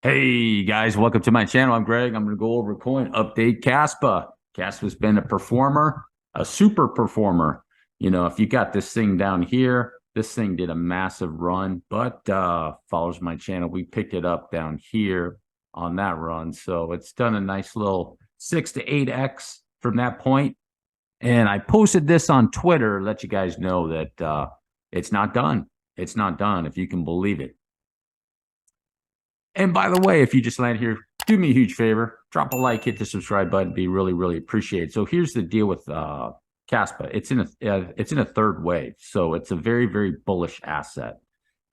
Hey guys, welcome to my channel. I'm Greg. I'm going to go over coin update KASPA. KASPA's been a performer, a super performer. If you got this thing down here, this thing did a massive run, but follows my channel. We picked it up down here on that run. So it's done a nice little 6 to 8x from that point. And I posted this on Twitter, let you guys know that it's not done. It's not done, if you can believe it. And by the way, if you just land here, do me a huge favor, drop a like, hit the subscribe button, be really, really appreciated. So here's the deal with KASPA. It's in a third wave. So it's a very, very bullish asset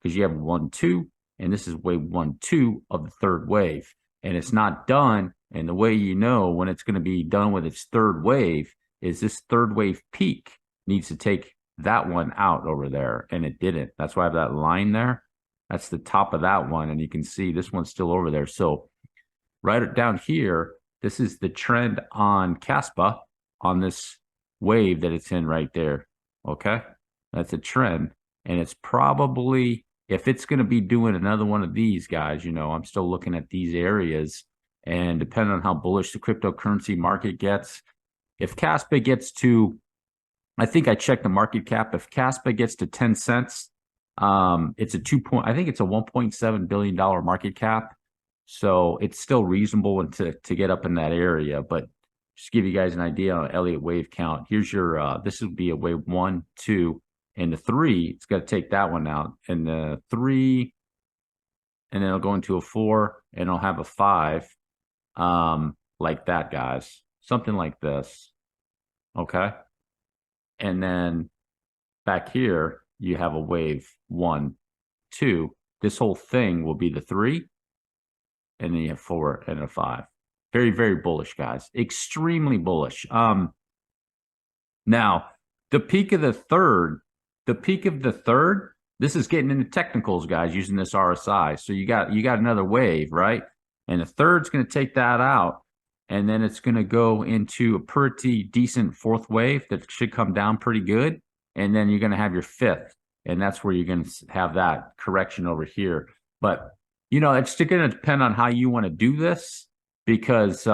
because you have 1, 2, and this is wave 1, 2 of the third wave. And it's not done. And the way you know when it's going to be done with its third wave is this third wave peak needs to take that one out over there. And it didn't. That's why I have that line there. That's the top of that one. And you can see this one's still over there. So right down here, this is the trend on KASPA on this wave that it's in right there. Okay. That's a trend. And it's probably, if it's going to be doing another one of these guys, I'm still looking at these areas. And depending on how bullish the cryptocurrency market gets, if KASPA gets to, I think I checked the market cap. If KASPA gets to 10 cents, it's I think it's a $1.7 billion market cap. So it's still reasonable to get up in that area. But just give you guys an idea on Elliott wave count. Here's your, this would be a wave 1, 2, and the 3. It's got to take that one out. And the 3, and then it'll go into a 4, and it'll have a 5, like that, guys. Something like this. Okay. And then back here, you have a wave 1, 2. This whole thing will be the 3, and then you have 4 and a 5. Very, very bullish, guys. Extremely bullish. Now the peak of the third, this is getting into technicals, guys, using this RSI. So you got another wave, right? And the third's going to take that out, and then it's going to go into a pretty decent fourth wave that should come down pretty good. And then you're going to have your fifth, and that's where you're going to have that correction over here. But, it's going to depend on how you want to do this, because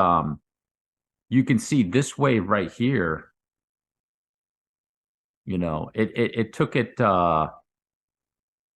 you can see this wave right here. It took it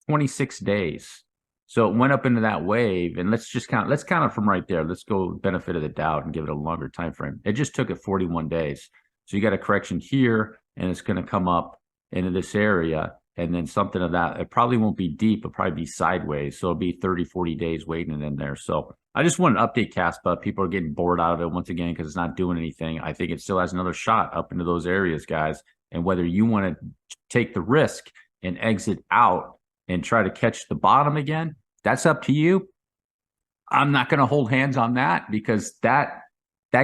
26 days. So it went up into that wave, and let's count it from right there. Let's go benefit of the doubt and give it a longer time frame. It just took it 41 days. So you got a correction here, and it's going to come up into this area, and then something of that. It probably won't be deep. It'll probably be sideways. So it'll be 30, 40 days waiting in there. So I just want to update KASPA. People are getting bored out of it once again because it's not doing anything. I think it still has another shot up into those areas, guys. And whether you want to take the risk and exit out and try to catch the bottom again, that's up to you. I'm not going to hold hands on that, because that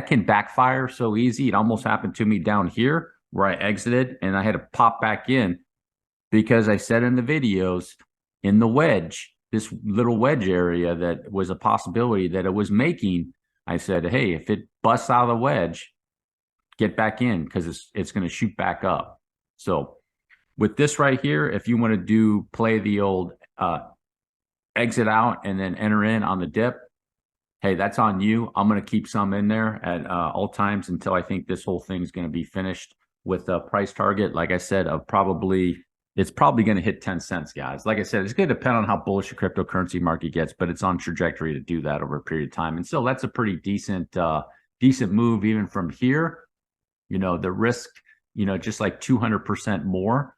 can backfire so easy. It almost happened to me down here where I exited and I had to pop back in, because I said in the videos, in the wedge, this little wedge area that was a possibility that it was making, I said, hey, if it busts out of the wedge, get back in, because it's going to shoot back up. So with this right here, if you want to play the old exit out and then enter in on the dip, hey, that's on you. I'm going to keep some in there at all times until I think this whole thing is going to be finished with a price target, like I said, of it's probably going to hit 10 cents, guys. Like I said, it's going to depend on how bullish the cryptocurrency market gets, but it's on trajectory to do that over a period of time. And so that's a pretty decent move even from here. The risk, just like 200% more.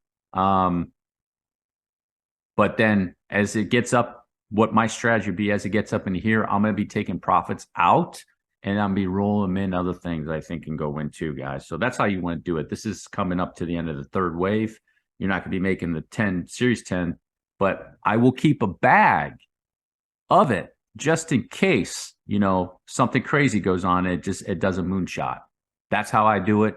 But then as it gets up, what my strategy would be, as it gets up into here, I'm going to be taking profits out, and I'm going to be rolling them in other things I think can go in too, guys. So that's how you want to do it. This is coming up to the end of the third wave. You're not going to be making the series 10, but I will keep a bag of it just in case, something crazy goes on. It does a moonshot. That's how I do it.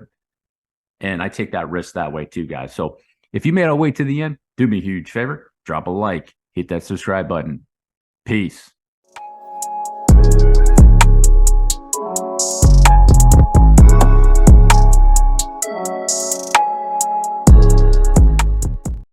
And I take that risk that way too, guys. So if you made it all the way to the end, do me a huge favor, drop a like, hit that subscribe button. Peace.